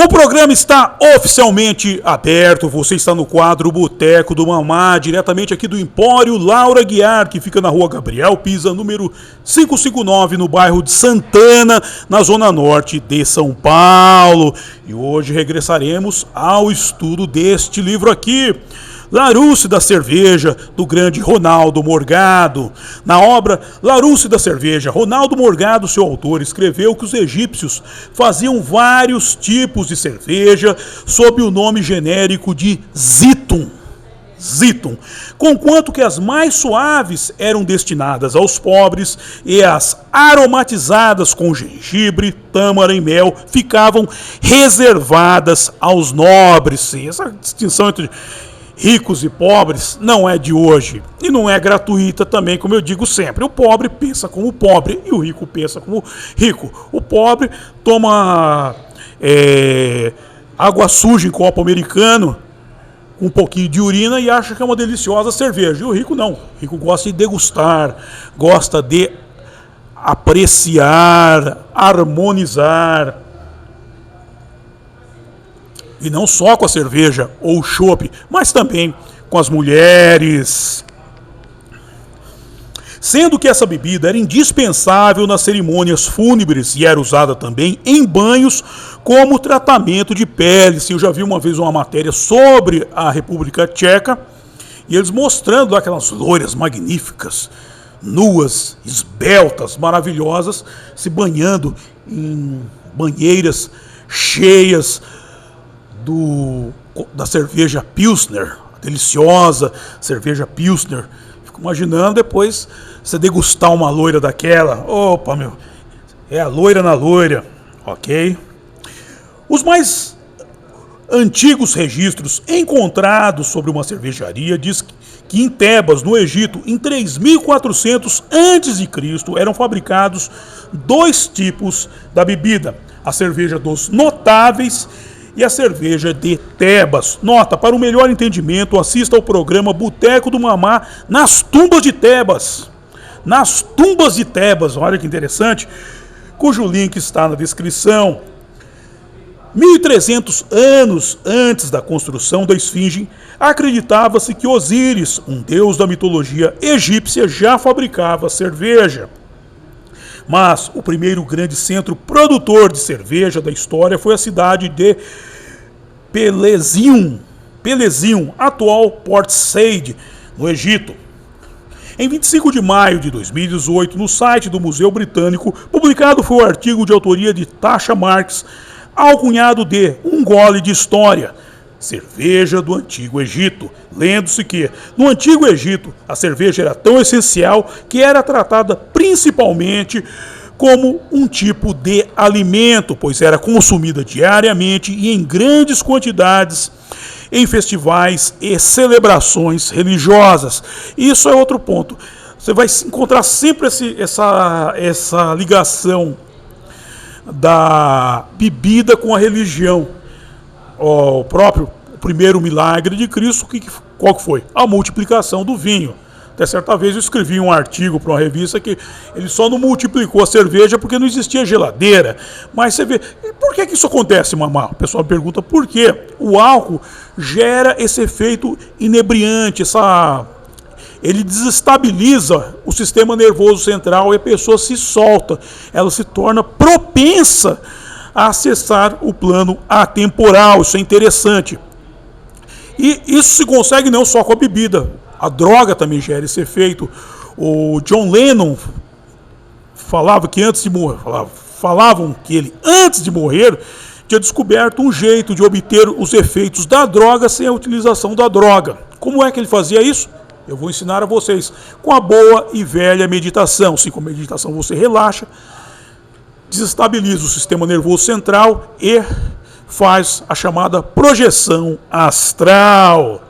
O programa está oficialmente aberto. Você está no quadro Boteco do Mamá, diretamente aqui do Empório Laura Guiar, que fica na rua Gabriel Pisa, número 559, no bairro de Santana, na zona norte de São Paulo. E hoje regressaremos ao estudo deste livro aqui, Larousse da Cerveja, do grande Ronaldo Morgado. Na obra Larousse da Cerveja, Ronaldo Morgado, seu autor, escreveu que os egípcios faziam vários tipos de cerveja sob o nome genérico de Zitum, conquanto que as mais suaves eram destinadas aos pobres e as aromatizadas com gengibre, tâmara e mel ficavam reservadas aos nobres. Sim, essa distinção entre ricos e pobres não é de hoje e não é gratuita também, como eu digo sempre. O pobre pensa como pobre e o rico pensa como rico. O pobre toma água suja em copo americano, com um pouquinho de urina, e acha que é uma deliciosa cerveja. E o rico não. O rico gosta de degustar, gosta de apreciar, harmonizar. E não só com a cerveja ou o chopp, mas também com as mulheres. Sendo que essa bebida era indispensável nas cerimônias fúnebres e era usada também em banhos como tratamento de pele. Eu já vi uma vez uma matéria sobre a República Tcheca e eles mostrando lá aquelas loiras magníficas, nuas, esbeltas, maravilhosas, se banhando em banheiras cheias da cerveja Pilsner, a deliciosa cerveja Pilsner. Fico imaginando depois você degustar uma loira daquela. Opa, meu, é a loira na loira, ok? Os mais antigos registros encontrados sobre uma cervejaria diz que em Tebas, no Egito, em 3400 a.C., eram fabricados dois tipos da bebida: a cerveja dos notáveis e a cerveja de Tebas. Nota, para o melhor entendimento, assista ao programa Boteco do Mamá nas tumbas de Tebas. Nas tumbas de Tebas, olha que interessante, cujo link está na descrição. 1300 anos antes da construção da Esfinge, acreditava-se que Osíris, um deus da mitologia egípcia, já fabricava cerveja. Mas o primeiro grande centro produtor de cerveja da história foi a cidade de Pelusium, atual Port Said, no Egito. Em 25 de maio de 2018, no site do Museu Britânico, publicado foi o artigo de autoria de Tasha Marks, alcunhado de Um Gole de História, cerveja do Antigo Egito, lendo-se que, no Antigo Egito, a cerveja era tão essencial que era tratada principalmente como um tipo de alimento, pois era consumida diariamente e em grandes quantidades em festivais e celebrações religiosas. Isso é outro ponto. Você vai encontrar sempre essa ligação da bebida com a religião. O primeiro milagre de Cristo, qual que foi? A multiplicação do vinho. Até certa vez eu escrevi um artigo para uma revista que ele só não multiplicou a cerveja porque não existia geladeira. Mas você vê, e por que isso acontece, mamá? O pessoal pergunta por quê. O álcool gera esse efeito inebriante, ele desestabiliza o sistema nervoso central e a pessoa se solta. Ela se torna propensa a acessar o plano atemporal. Isso é interessante. E isso se consegue não só com a bebida. A droga também gera esse efeito. O John Lennon falava que falavam que ele, antes de morrer, tinha descoberto um jeito de obter os efeitos da droga sem a utilização da droga. Como é que ele fazia isso? Eu vou ensinar a vocês. Com a boa e velha meditação. Sim, com a meditação você relaxa, desestabiliza o sistema nervoso central e faz a chamada projeção astral.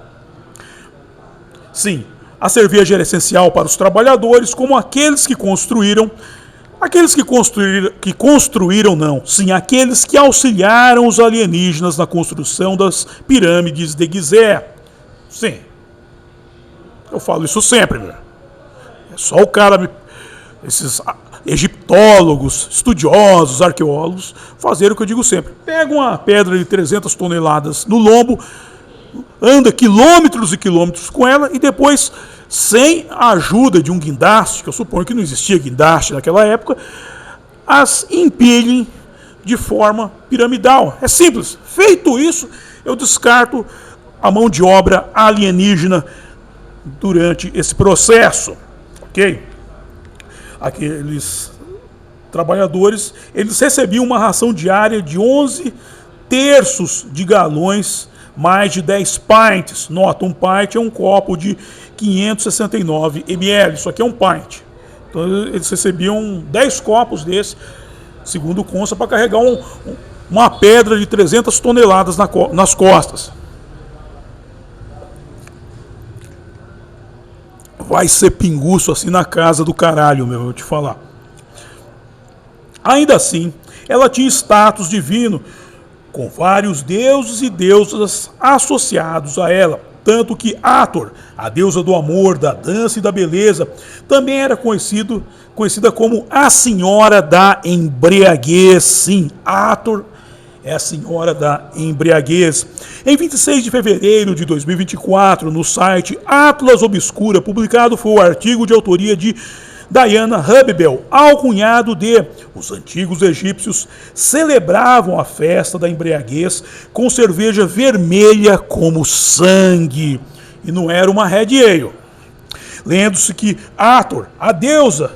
Sim, a cerveja era essencial para os trabalhadores, como aqueles que construíram não, sim, aqueles que auxiliaram os alienígenas na construção das pirâmides de Gizé. Sim, eu falo isso sempre, meu. É só o cara, esses egiptólogos, estudiosos, arqueólogos, fazerem o que eu digo sempre. Pega uma pedra de 300 toneladas no lombo, anda quilômetros e quilômetros com ela e depois, sem a ajuda de um guindaste, que eu suponho que não existia guindaste naquela época, as empilhem de forma piramidal. É simples. Feito isso, eu descarto a mão de obra alienígena durante esse processo. Ok? Aqueles trabalhadores, eles recebiam uma ração diária de 11 terços de galões, mais de 10 pints. Nota, um pint é um copo de 569 ml. Isso aqui é um pint. Então eles recebiam 10 copos desses, segundo consta, para carregar uma pedra de 300 toneladas nas costas. Vai ser pinguço assim na casa do caralho, meu, eu vou te falar. Ainda assim, ela tinha status divino, com vários deuses e deusas associados a ela. Tanto que Hathor, a deusa do amor, da dança e da beleza, também era conhecida como a Senhora da Embriaguez. Sim, Hathor é a Senhora da Embriaguez. Em 26 de fevereiro de 2024, no site Atlas Obscura, publicado foi o artigo de autoria de Diana Hubble, alcunhado de os antigos egípcios celebravam a festa da embriaguez com cerveja vermelha como sangue. E não era uma Red Ale. Lendo-se que Hathor, a deusa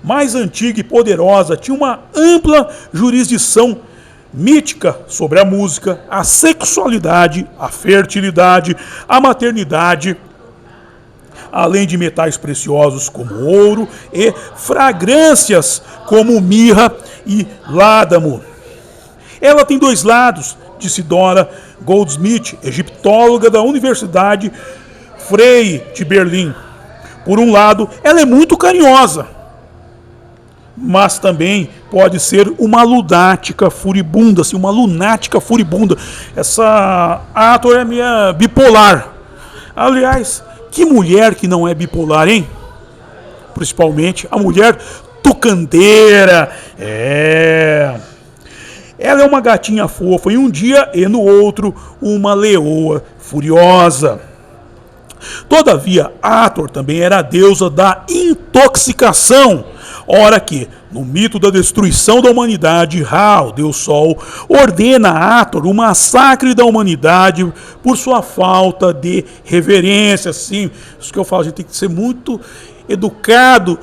mais antiga e poderosa, tinha uma ampla jurisdição mítica sobre a música, a sexualidade, a fertilidade, a maternidade, além de metais preciosos como ouro e fragrâncias como mirra e ládamo. Ela tem dois lados, disse Dora Goldsmith, egiptóloga da Universidade Freie de Berlim. Por um lado, ela é muito carinhosa, mas também pode ser uma lunática furibunda, assim, uma lunática furibunda. Essa Hathor é minha bipolar. Aliás, que mulher que não é bipolar, hein? Principalmente a mulher tucandeira. Ela é uma gatinha fofa em um dia e no outro uma leoa furiosa. Todavia, Hathor também era a deusa da intoxicação. Ora que, no mito da destruição da humanidade, Ra, o Deus Sol, ordena a Hathor o massacre da humanidade por sua falta de reverência. Sim, isso que eu falo, a gente tem que ser muito educado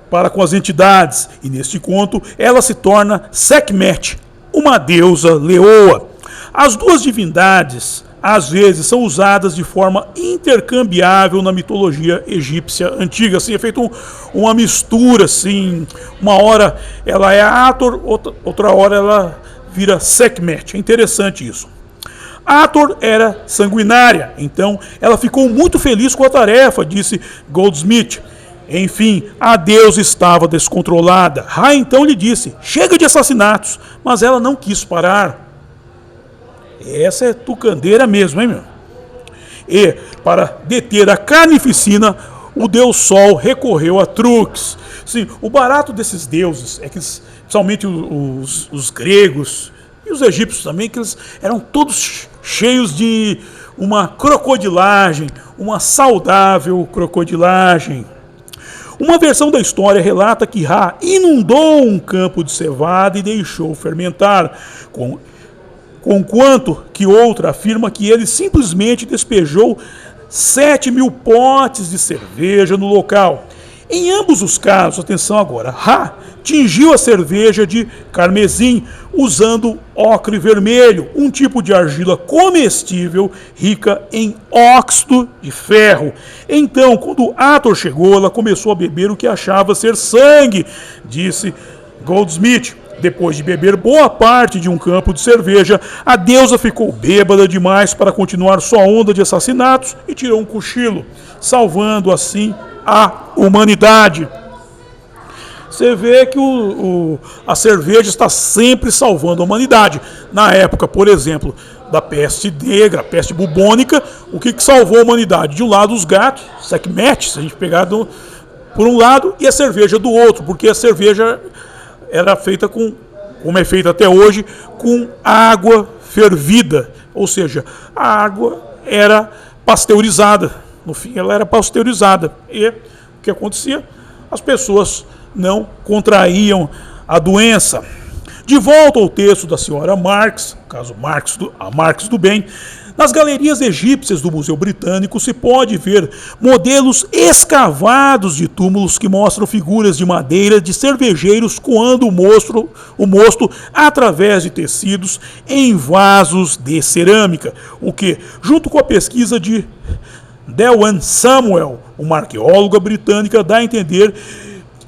para com as entidades. E neste conto, ela se torna Sekhmet, uma deusa leoa. As duas divindades às vezes são usadas de forma intercambiável na mitologia egípcia antiga. Assim, é feito uma mistura, assim, uma hora ela é Hathor, outra hora ela vira Sekhmet. É interessante isso. Hathor era sanguinária, então ela ficou muito feliz com a tarefa, disse Goldsmith. Enfim, a deusa estava descontrolada. Ra então lhe disse, chega de assassinatos, mas ela não quis parar. Essa é tucandeira mesmo, hein, meu? E, para deter a carnificina, o deus Sol recorreu a truques. Sim, o barato desses deuses é que, principalmente os gregos e os egípcios também, que eles eram todos cheios de uma crocodilagem, uma saudável crocodilagem. Uma versão da história relata que Ra inundou um campo de cevada e deixou fermentar, conquanto que outra afirma que ele simplesmente despejou 7.000 potes de cerveja no local. Em ambos os casos, atenção agora, Ra tingiu a cerveja de carmesim usando ocre vermelho, um tipo de argila comestível rica em óxido de ferro. Então, quando Hathor chegou, ela começou a beber o que achava ser sangue, disse Goldsmith. Depois de beber boa parte de um campo de cerveja, a deusa ficou bêbada demais para continuar sua onda de assassinatos e tirou um cochilo, salvando assim a humanidade. Você vê que a cerveja está sempre salvando a humanidade. Na época, por exemplo, da peste negra, a peste bubônica, o que salvou a humanidade? De um lado, os gatos, Sekhmet, se a gente pegar por um lado e a cerveja do outro, porque a cerveja era feita como é feita até hoje, com água fervida, ou seja, a água era pasteurizada, no fim ela era pasteurizada, e o que acontecia? As pessoas não contraíam a doença. De volta ao texto da senhora Marx, caso Marx do bem, nas galerias egípcias do Museu Britânico se pode ver modelos escavados de túmulos que mostram figuras de madeira de cervejeiros coando o mosto através de tecidos em vasos de cerâmica, o que, junto com a pesquisa de Dewan Samuel, uma arqueóloga britânica, dá a entender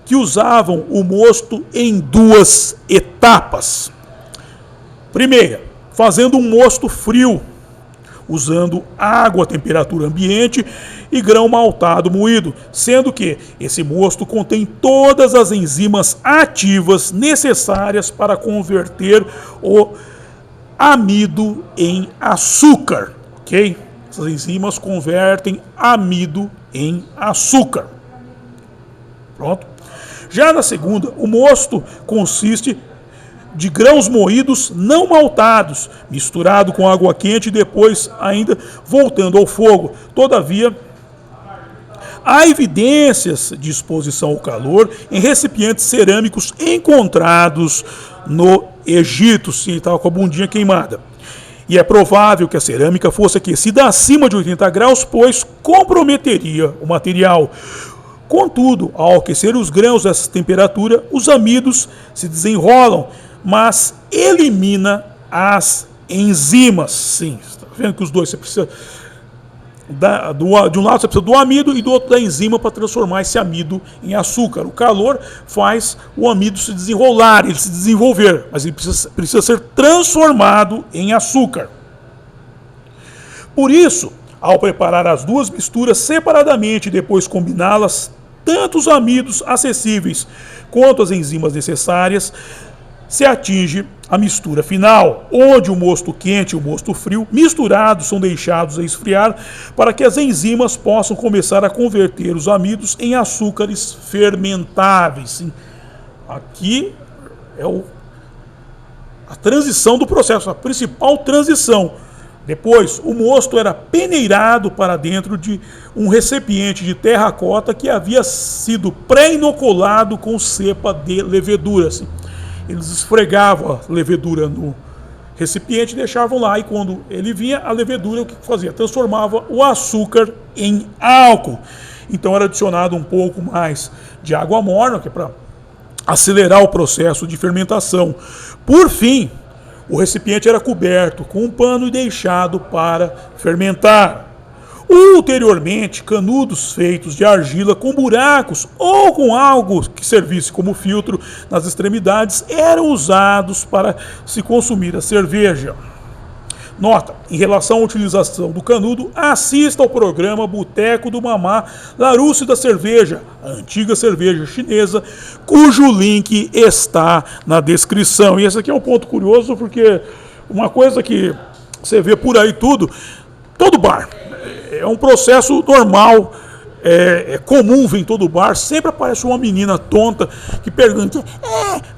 que usavam o mosto em duas etapas. Primeira, fazendo um mosto frio, usando água a temperatura ambiente e grão maltado moído, sendo que esse mosto contém todas as enzimas ativas necessárias para converter o amido em açúcar, ok? Essas enzimas convertem amido em açúcar. Pronto. Já na segunda, o mosto consiste de grãos moídos não maltados, misturado com água quente e depois ainda voltando ao fogo. Todavia, há evidências de exposição ao calor em recipientes cerâmicos encontrados no Egito, sim, estava com a bundinha queimada. E é provável que a cerâmica fosse aquecida acima de 80 graus, pois comprometeria o material. Contudo, ao aquecer os grãos a essa temperatura, os amidos se desenrolam, mas elimina as enzimas. Sim, está vendo que os dois você precisa de um lado você precisa do amido e do outro da enzima para transformar esse amido em açúcar. O calor faz o amido se desenrolar, ele se desenvolver, mas ele precisa ser transformado em açúcar. Por isso, ao preparar as duas misturas separadamente e depois combiná-las, tanto os amidos acessíveis quanto as enzimas necessárias, se atinge a mistura final, onde o mosto quente e o mosto frio misturados são deixados a esfriar para que as enzimas possam começar a converter os amidos em açúcares fermentáveis. Sim. Aqui é a transição do processo, a principal transição. Depois, o mosto era peneirado para dentro de um recipiente de terracota que havia sido pré-inoculado com cepa de levedura. Assim. Eles esfregavam a levedura no recipiente e deixavam lá. E quando ele vinha, a levedura, o que fazia? Transformava o açúcar em álcool. Então era adicionado um pouco mais de água morna, que é para acelerar o processo de fermentação. Por fim, o recipiente era coberto com um pano e deixado para fermentar. Ulteriormente, canudos feitos de argila com buracos ou com algo que servisse como filtro nas extremidades eram usados para se consumir a cerveja. Nota, em relação à utilização do canudo, assista ao programa Boteco do Mamá Larousse da Cerveja, a antiga cerveja chinesa, cujo link está na descrição. E esse aqui é um ponto curioso, porque uma coisa que você vê por aí todo bar, é um processo normal, é comum ver em todo bar, sempre aparece uma menina tonta que pergunta: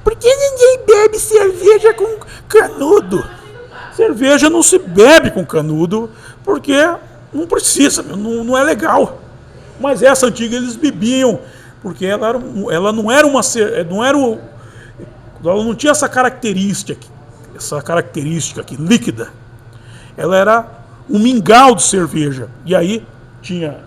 por que ninguém bebe cerveja com canudo? Cerveja não se bebe com canudo porque não precisa, não é legal. Mas essa antiga eles bebiam porque ela não tinha essa característica aqui líquida. Ela era um mingau de cerveja. E aí tinha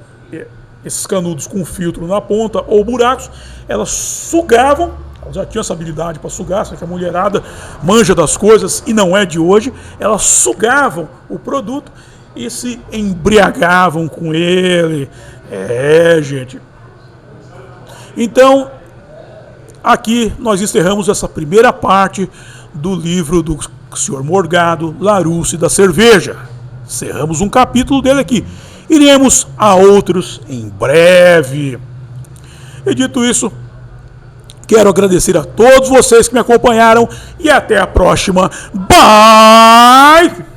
esses canudos com filtro na ponta ou buracos, elas sugavam. Elas já tinham essa habilidade para sugar, só que a mulherada manja das coisas e não é de hoje. Elas sugavam o produto e se embriagavam com ele. Gente. Então, aqui nós encerramos essa primeira parte do livro do Sr. Morgado, Larousse da Cerveja. Encerramos um capítulo dele aqui. Iremos a outros em breve. E dito isso, quero agradecer a todos vocês que me acompanharam e até a próxima. Bye!